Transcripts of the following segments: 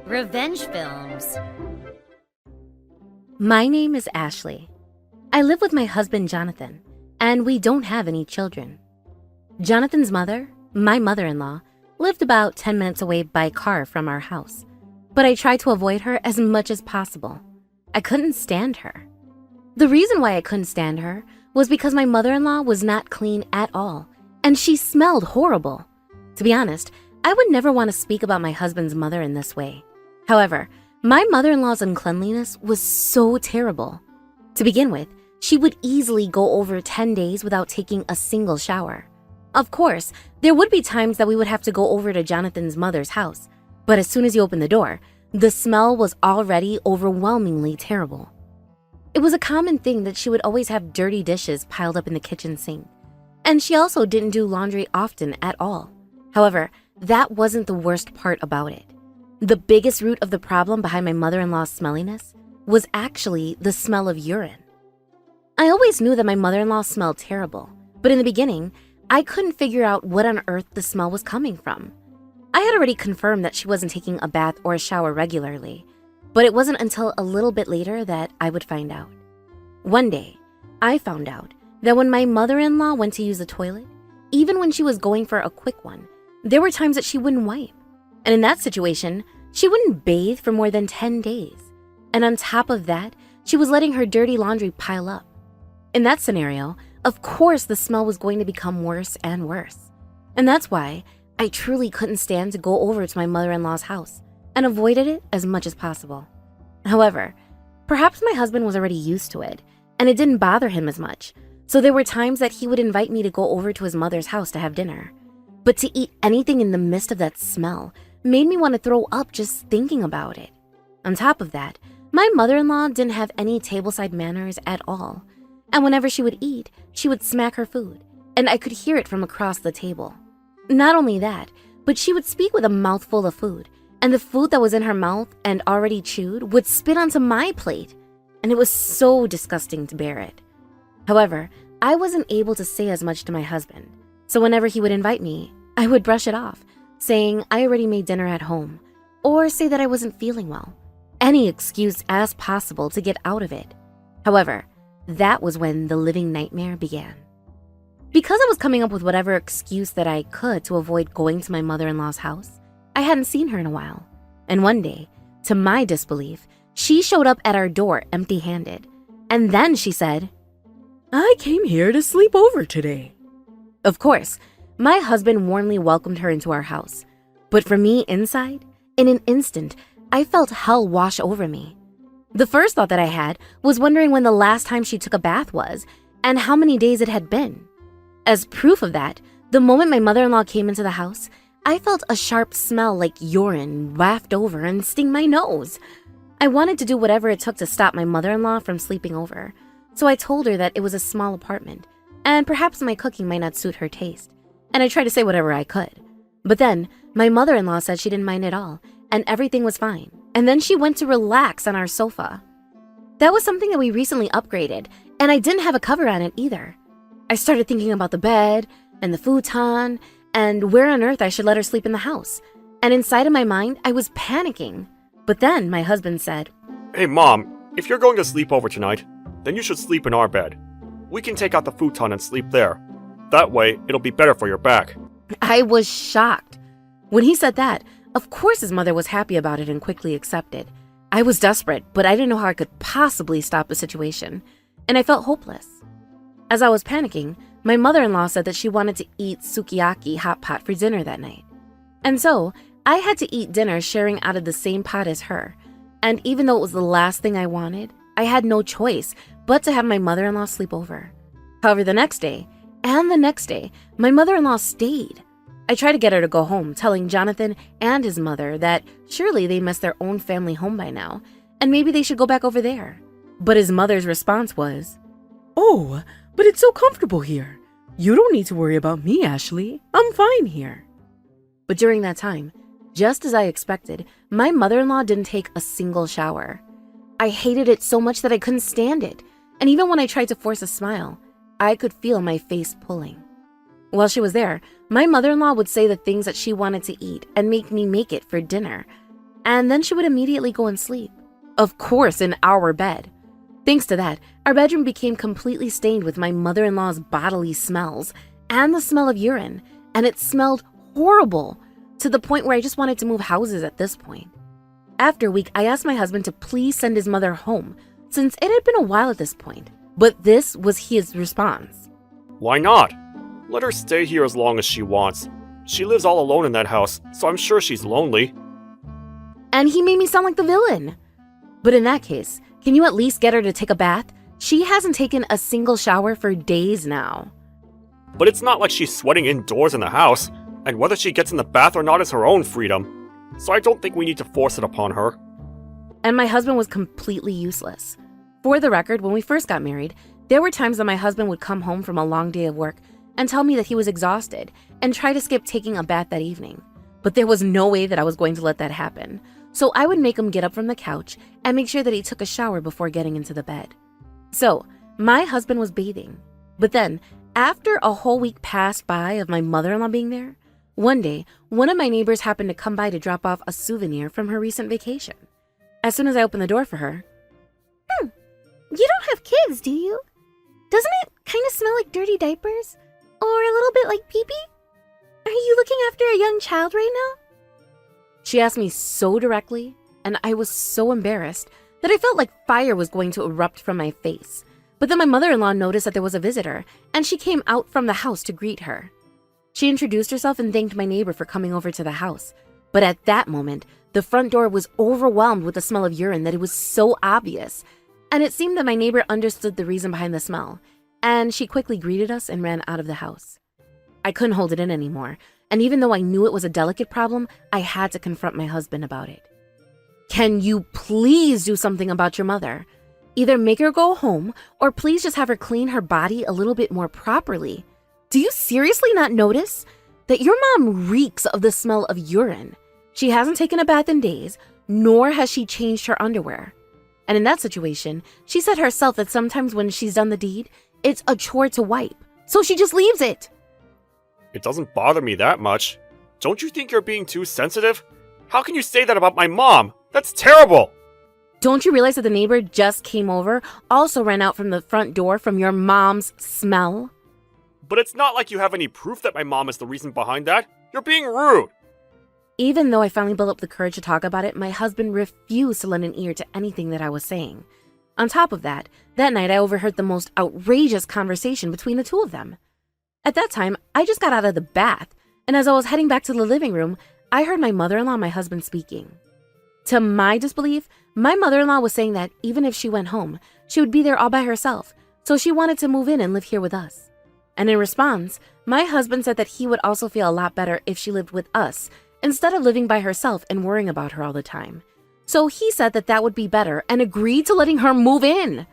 Revenge films. My name is Ashley. I live with my husband, Jonathan, and we don't have any children. Jonathan's mother, my mother-in-law, lived about 10 minutes away by car from our house, but I tried to avoid her as much as possible. I couldn't stand her. The reason why I couldn't stand her was because my mother-in-law was not clean at all, and she smelled horrible. To be honest, I would never want to speak about my husband's mother in this way. However, my mother-in-law's uncleanliness was so terrible. To begin with, she would easily go over 10 days without taking a single shower. Of course, there would be times that we would have to go over to Jonathan's mother's house, but as soon as you open the door, the smell was already overwhelmingly terrible. It was a common thing that she would always have dirty dishes piled up in the kitchen sink, and she also didn't do laundry often at all. However, that wasn't the worst part about it. The biggest root of the problem behind my mother-in-law's smelliness was actually the smell of urine. I always knew that my mother-in-law smelled terrible, but in the beginning, I couldn't figure out what on earth the smell was coming from. I had already confirmed that she wasn't taking a bath or a shower regularly, but it wasn't until a little bit later that I would find out. One day, I found out that when my mother-in-law went to use the toilet, even when she was going for a quick one, there were times that she wouldn't wipe. And in that situation, she wouldn't bathe for more than 10 days. And on top of that, she was letting her dirty laundry pile up. In that scenario, of course, the smell was going to become worse and worse. And that's why I truly couldn't stand to go over to my mother-in-law's house and avoided it as much as possible. However, perhaps my husband was already used to it, and it didn't bother him as much. So there were times that he would invite me to go over to his mother's house to have dinner. But to eat anything in the midst of that smell made me want to throw up just thinking about it. On top of that, my mother-in-law didn't have any tableside manners at all. And whenever she would eat, she would smack her food, and I could hear it from across the table. Not only that, but she would speak with a mouthful of food, and the food that was in her mouth and already chewed would spit onto my plate, and it was so disgusting to bear it. However, I wasn't able to say as much to my husband, so whenever he would invite me, I would brush it off, saying I already made dinner at home, or say that I wasn't feeling well. Any excuse as possible to get out of it. However, that was when the living nightmare began. Because I was coming up with whatever excuse that I could to avoid going to my mother-in-law's house, I hadn't seen her in a while. And one day, to my disbelief, she showed up at our door empty-handed. And then she said, "I came here to sleep over today." Of course, my husband warmly welcomed her into our house. But for me inside, in an instant, I felt hell wash over me. The first thought that I had was wondering when the last time she took a bath was and how many days it had been. As proof of that, the moment my mother-in-law came into the house, I felt a sharp smell like urine waft over and sting my nose. I wanted to do whatever it took to stop my mother-in-law from sleeping over, so I told her that it was a small apartment, and perhaps my cooking might not suit her taste, and I tried to say whatever I could. But then, my mother-in-law said she didn't mind at all, and everything was fine, and then she went to relax on our sofa. That was something that we recently upgraded, and I didn't have a cover on it either. I started thinking about the bed, and the futon, and where on earth I should let her sleep in the house, and inside of my mind, I was panicking. But then my husband said, "Hey Mom, if you're going to sleep over tonight, then you should sleep in our bed. We can take out the futon and sleep there. That way, it'll be better for your back." I was shocked. When he said that, of course his mother was happy about it and quickly accepted. I was desperate, but I didn't know how I could possibly stop the situation, and I felt hopeless. As I was panicking, my mother-in-law said that she wanted to eat sukiyaki hot pot for dinner that night. And so, I had to eat dinner sharing out of the same pot as her, and even though it was the last thing I wanted, I had no choice but to have my mother-in-law sleep over. However, the next day, and the next day, my mother-in-law stayed. I tried to get her to go home, telling Jonathan and his mother that surely they missed their own family home by now, and maybe they should go back over there. But his mother's response was, "Oh, but it's so comfortable here. You don't need to worry about me, Ashley. I'm fine here." But during that time, just as I expected, my mother-in-law didn't take a single shower. I hated it so much that I couldn't stand it, and even when I tried to force a smile, I could feel my face pulling. While she was there, my mother-in-law would say the things that she wanted to eat and make me make it for dinner. And then she would immediately go and sleep. Of course, in our bed. Thanks to that, our bedroom became completely stained with my mother-in-law's bodily smells and the smell of urine, and it smelled horrible to the point where I just wanted to move houses at this point. After a week, I asked my husband to please send his mother home, since it had been a while at this point, but this was his response. Why not? Let her stay here as long as she wants. She lives all alone in that house, so I'm sure she's lonely. And he made me sound like the villain. But in that case, can you at least get her to take a bath? She hasn't taken a single shower for days now. But it's not like she's sweating indoors in the house, and whether she gets in the bath or not is her own freedom. So I don't think we need to force it upon her. And my husband was completely useless. For the record, when we first got married, there were times that my husband would come home from a long day of work and tell me that he was exhausted and try to skip taking a bath that evening. But there was no way that I was going to let that happen. So I would make him get up from the couch and make sure that he took a shower before getting into the bed. So my husband was bathing. But then, after a whole week passed by of my mother-in-law being there, one day, one of my neighbors happened to come by to drop off a souvenir from her recent vacation. As soon as I opened the door for her, "You don't have kids, do you? Doesn't it kind of smell like dirty diapers? Or a little bit like pee-pee? Are you looking after a young child right now?" She asked me so directly, and I was so embarrassed that I felt like fire was going to erupt from my face. But then my mother-in-law noticed that there was a visitor, and she came out from the house to greet her. She introduced herself and thanked my neighbor for coming over to the house. But at that moment, the front door was overwhelmed with the smell of urine that it was so obvious. And it seemed that my neighbor understood the reason behind the smell, and she quickly greeted us and ran out of the house. I couldn't hold it in anymore, and even though I knew it was a delicate problem, I had to confront my husband about it. "Can you please do something about your mother? Either make her go home, or please just have her clean her body a little bit more properly. Do you seriously not notice that your mom reeks of the smell of urine? She hasn't taken a bath in days, nor has she changed her underwear. And in that situation, she said herself that sometimes when she's done the deed, it's a chore to wipe, so she just leaves it." It doesn't bother me that much. Don't you think you're being too sensitive? How can you say that about my mom? That's terrible! Don't you realize that the neighbor just came over, also ran out from the front door from your mom's smell? But it's not like you have any proof that my mom is the reason behind that. You're being rude! Even though I finally built up the courage to talk about it, my husband refused to lend an ear to anything that I was saying. On top of that night I overheard the most outrageous conversation between the two of them. At that time, I just got out of the bath, and as I was heading back to the living room, I heard my mother-in-law and my husband speaking. To my disbelief, my mother-in-law was saying that even if she went home, she would be there all by herself, so she wanted to move in and live here with us. And in response, my husband said that he would also feel a lot better if she lived with us, instead of living by herself and worrying about her all the time. So he said that that would be better and agreed to letting her move in.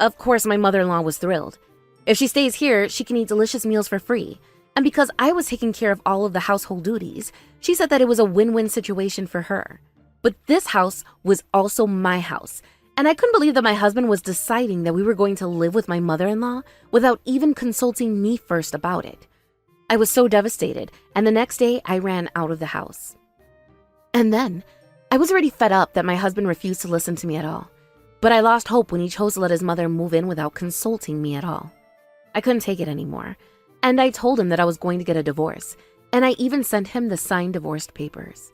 Of course, my mother-in-law was thrilled. If she stays here, she can eat delicious meals for free. And because I was taking care of all of the household duties, she said that it was a win-win situation for her. But this house was also my house, and I couldn't believe that my husband was deciding that we were going to live with my mother-in-law without even consulting me first about it. I was so devastated, and the next day I ran out of the house. And then, I was already fed up that my husband refused to listen to me at all. But I lost hope when he chose to let his mother move in without consulting me at all. I couldn't take it anymore, and I told him that I was going to get a divorce, and I even sent him the signed divorce papers.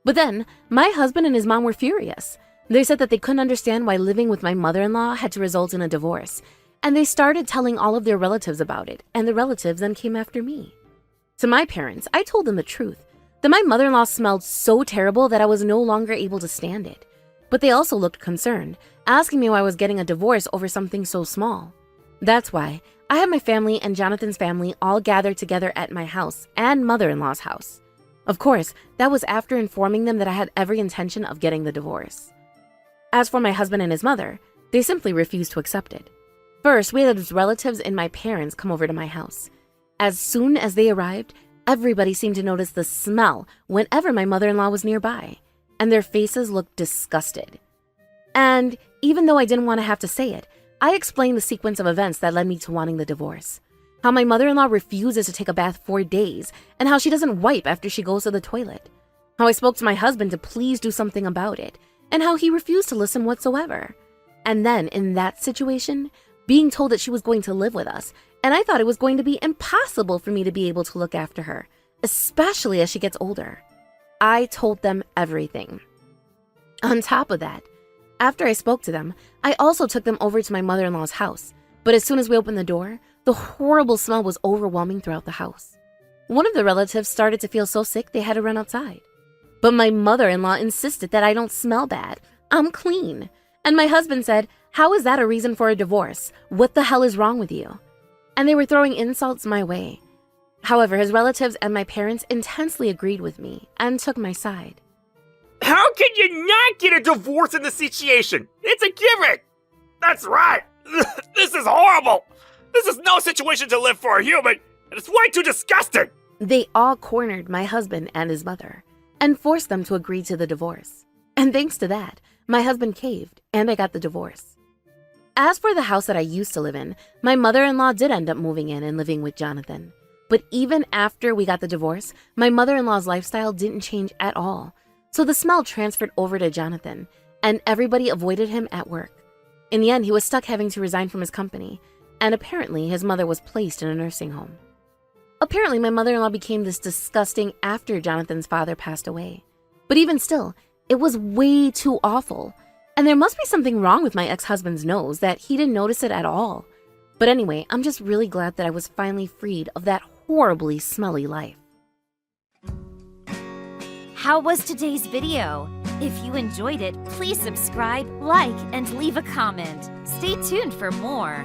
But then, my husband and his mom were furious. They said that they couldn't understand why living with my mother-in-law had to result in a divorce, and they started telling all of their relatives about it, and the relatives then came after me. To my parents, I told them the truth, that my mother-in-law smelled so terrible that I was no longer able to stand it. But they also looked concerned, asking me why I was getting a divorce over something so small. That's why I had my family and Jonathan's family all gathered together at my house and mother-in-law's house. Of course, that was after informing them that I had every intention of getting the divorce. As for my husband and his mother, they simply refused to accept it. First, we had his relatives and my parents come over to my house. As soon as they arrived, everybody seemed to notice the smell whenever my mother-in-law was nearby, and their faces looked disgusted. And even though I didn't want to have to say it, I explained the sequence of events that led me to wanting the divorce. how my mother-in-law refuses to take a bath for days, and how she doesn't wipe after she goes to the toilet, how I spoke to my husband to please do something about it, and how he refused to listen whatsoever. And then, in that situation, being told that she was going to live with us, and I thought it was going to be impossible for me to be able to look after her, especially as she gets older. I told them everything. On top of that, after I spoke to them, I also took them over to my mother-in-law's house, but as soon as we opened the door, the horrible smell was overwhelming throughout the house. One of the relatives started to feel so sick they had to run outside. But my mother-in-law insisted that I don't smell bad. I'm clean. And my husband said, "How is that a reason for a divorce? What the hell is wrong with you?" And they were throwing insults my way. However, his relatives and my parents intensely agreed with me and took my side. How can you not get a divorce in this situation? It's a gimmick! That's right! This is horrible! This is no situation to live for a human, and it's way too disgusting! They all cornered my husband and his mother and forced them to agree to the divorce. And thanks to that, my husband caved and I got the divorce. As for the house that I used to live in, my mother-in-law did end up moving in and living with Jonathan. But even after we got the divorce, my mother-in-law's lifestyle didn't change at all. So the smell transferred over to Jonathan, and everybody avoided him at work. In the end, he was stuck having to resign from his company, and apparently his mother was placed in a nursing home. Apparently, my mother-in-law became this disgusting after Jonathan's father passed away. But even still, it was way too awful. And there must be something wrong with my ex-husband's nose that he didn't notice it at all. But anyway, I'm just really glad that I was finally freed of that horribly smelly life. How was today's video? If you enjoyed it, please subscribe, like, and leave a comment. Stay tuned for more.